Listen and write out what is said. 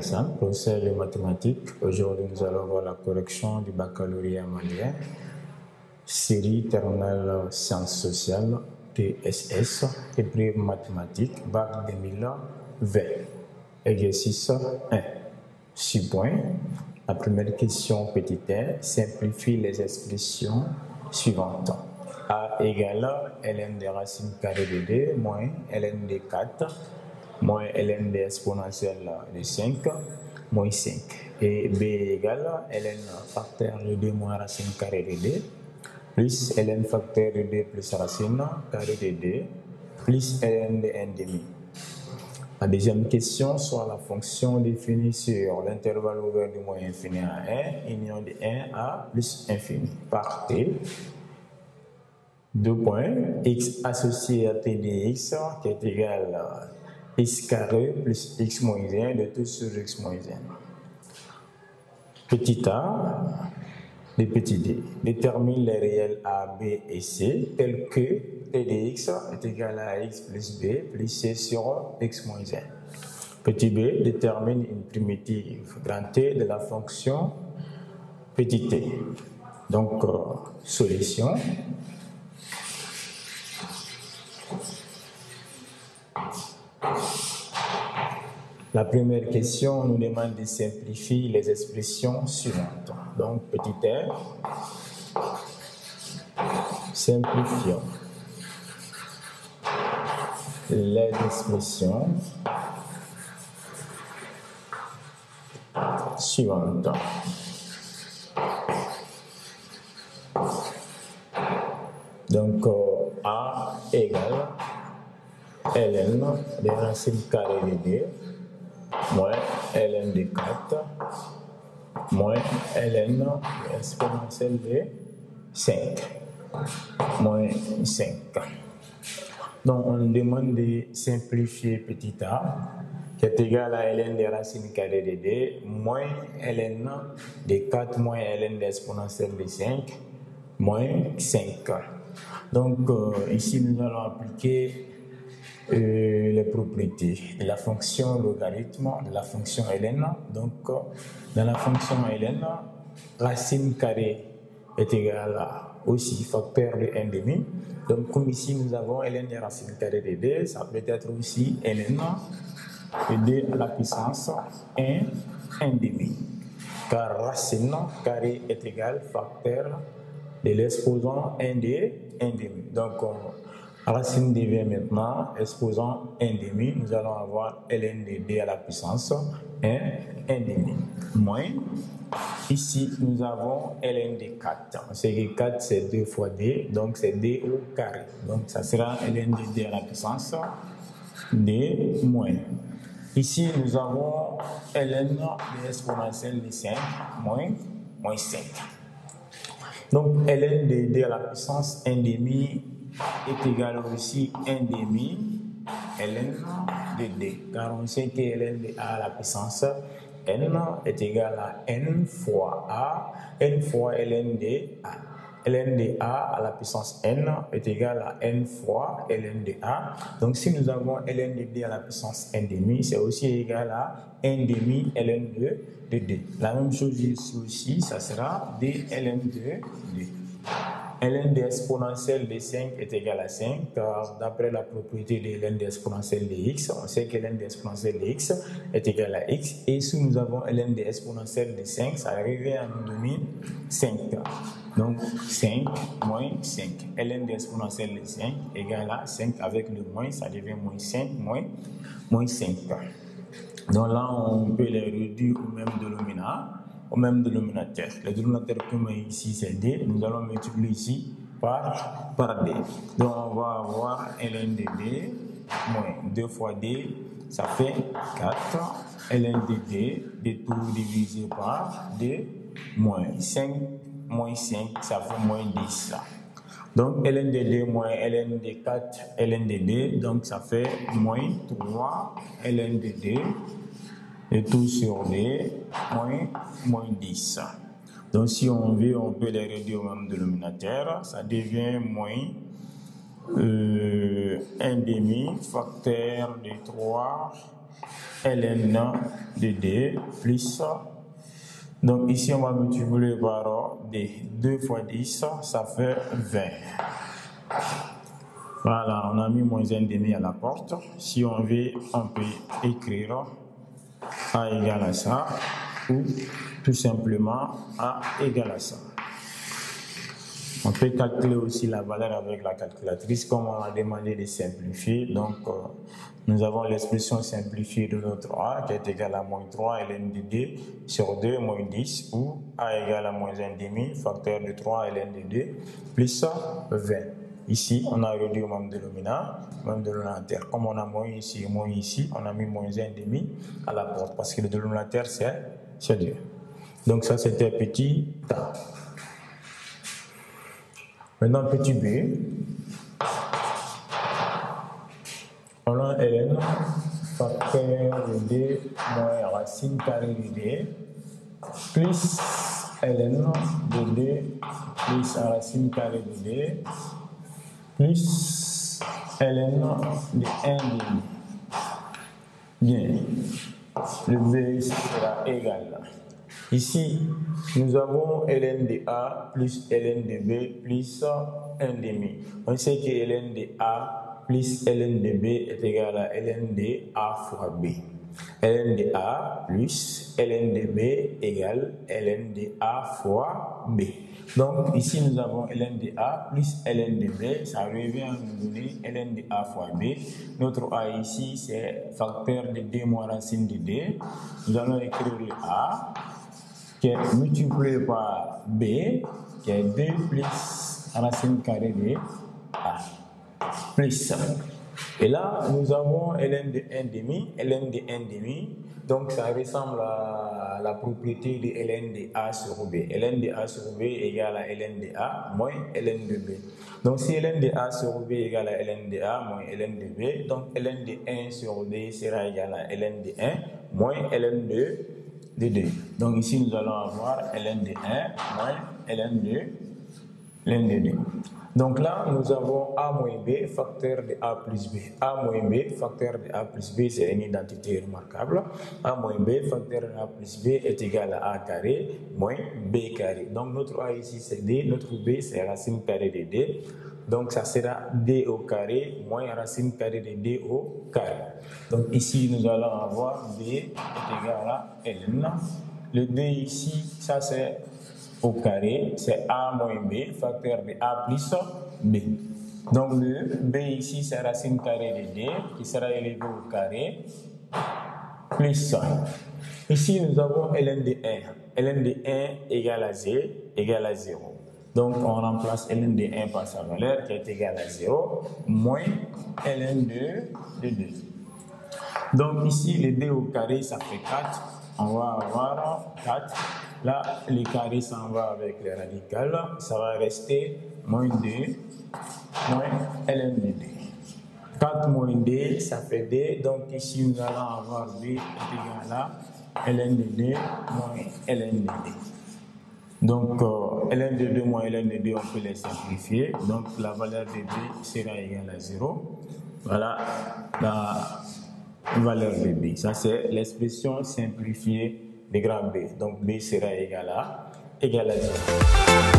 Hassan, professeur de mathématiques. Aujourd'hui, nous allons voir la correction du baccalauréat manuel, série terminale sciences sociales, TSS, épreuve mathématiques, bac 2020. Exercice 1. 6 points. La première question, petit 1, simplifie les expressions suivantes. A égale ln des racines carrées de 2 moins ln de 4 moins ln de exponentielle de 5 moins 5. Et B égale ln facteur de 2 moins racine carrée de 2 plus ln facteur de 2 plus racine carrée de 2 plus ln de 1 demi. La deuxième question, soit la fonction définie sur l'intervalle ouvert du moins infini à 1, union de 1 à plus infini, par T. 2 points, x associé à t de x qui est égal à x carré plus x moins 1 de tout sur x moins 1. Petit a, de petit d. Détermine les réels a, b et c tels que t de x est égal à x plus b plus c sur x moins 1. Petit b détermine une primitive grand T de la fonction petit t. Donc, solution. La première question nous demande de simplifier les expressions suivantes. Donc, petit r, simplifions les expressions suivantes. Donc, A égale ln des racines carrées de 2 moins ln de 4 moins ln exponentielle de 5 moins 5. Donc, on demande de simplifier petit a qui est égal à ln des racines carrées de 2 moins ln de 4 moins ln exponentielle de 5 moins 5. Donc, ici, nous allons appliquer les propriétés de la fonction logarithme, de la fonction ln. Donc, dans la fonction ln, racine carrée est égale à aussi facteur de 1 demi. Donc, comme ici, nous avons ln des racines carrées de 2, ça peut être aussi ln de 2 à la puissance 1 demi. Car racine carrée est égale facteur de l'exposant 1 demi. Donc, racine devient maintenant exposant 1 demi. Nous allons avoir ln de 2 à la puissance 1 demi. Moins, ici, nous avons ln de 4. On sait que 4, c'est 2 fois 2, donc c'est 2 au carré. Donc, ça sera ln de 2 à la puissance 2 moins. Ici, nous avons ln de exponentielle de 5 moins 5. Donc, ln de 2 à la puissance 1 demi est égal aussi 1 demi ln de 2. Car on sait que ln de a à la puissance n est égal à n fois a, n fois ln de a. Ln de a à la puissance n est égal à n fois ln de a. Donc, si nous avons ln de 2 à la puissance 1 demi, c'est aussi égal à 1 demi ln de 2. La même chose ici aussi, ça sera d ln de 2. ln de exponentielle de 5 est égal à 5, car d'après la propriété de ln de exponentielle de x, on sait que ln de exponentielle de x est égal à x, et si nous avons ln de exponentielle de 5, ça revient à nous donner 5. Donc 5 moins 5. ln de exponentielle de 5 égale à 5 avec le moins, ça devient moins 5 moins 5. Donc là, on peut les réduire au même dénominateur. Le dénominateur commun ici, c'est d. Nous allons multiplier ici par d. Donc, on va avoir ln de d moins 2 fois d, ça fait 4. ln de d, de tout divisé par d, moins 5, ça fait moins 10. Donc, ln de 2 moins ln de 4, ln de 2, donc ça fait moins 3 ln de 2. Et tout sur d, moins 10. Donc, si on veut, on peut les réduire au même dénominateur. Ça devient moins 1 demi facteur de 3 ln de D plus, donc ici on va multiplier par D, 2 fois 10, ça fait 20. Voilà, on a mis moins 1,5 à la porte. Si on veut, on peut écrire A égale à ça, ou tout simplement A égale à ça. On peut calculer aussi la valeur avec la calculatrice, comme on a demandé de simplifier. Donc, nous avons l'expression simplifiée de notre A qui est égale à moins 3 ln de D sur 2 moins 10, ou A égale à moins 1,5 facteur de 3 ln de D plus 20. Ici, on a réduit au même dénominateur. Comme on a moins ici, on a mis moins 1,5 à la porte parce que le dénominateur c'est 2. Donc ça c'était petit A. Maintenant petit B. On a ln facteur de D moins racine carrée de D plus ln de D plus racine carrée de D plus ln de 1,5. Bien, le B sera égal. Ici, nous avons ln de A plus ln de B plus 1,5. On sait que ln de A plus ln de B est égal à ln de A fois B. ln de A plus ln de B égale ln de A fois B. Donc ici nous avons ln de A plus ln de B, ça revient à nous donner ln de A fois B. Notre A ici c'est facteur de D moins racine de D. Nous allons écrire le A qui est multiplié par B qui est 2 plus racine carrée de A plus. Et là, nous avons ln de 1,5, donc ça ressemble à la propriété de ln de A sur B. ln de A sur B égale à ln de A moins ln de B. Donc si ln de A sur B égale à ln de A moins ln de B, donc ln de 1 sur B sera égal à ln de 1 moins ln de 2. Donc ici, nous allons avoir ln de 1 moins ln de 2. Donc là, nous avons A moins B, facteur de A plus B. A moins B, facteur de A plus B, c'est une identité remarquable. A moins B, facteur de A plus B est égal à A carré moins B carré. Donc notre A ici, c'est D, notre B, c'est racine carrée de D. Donc ça sera D au carré moins racine carrée de D au carré. Donc ici, nous allons avoir B est égal à Ln. Le D ici, ça c'est au carré, c'est A moins B, facteur de A plus B. Donc le B ici, c'est racine carrée de D, qui sera élevé au carré, plus. Ici, nous avons ln de 1. ln de 1 égale à Z, égale à 0. Donc on remplace ln de 1 par sa valeur, qui est égale à 0, moins ln de 2. Donc ici, le D au carré, ça fait 4. On va avoir 4. Là, le carré s'en va avec les radicales. Ça va rester moins 2, moins ln de 2. 4 moins D, ça fait D. Donc ici, nous allons avoir B est égal à ln de 2 moins ln de 2. Donc, ln de 2 moins ln de 2, on peut les simplifier. Donc, la valeur de B sera égale à 0. Voilà la valeur de B. Ça, c'est l'expression simplifiée de grand B. Donc, B sera égal à 0.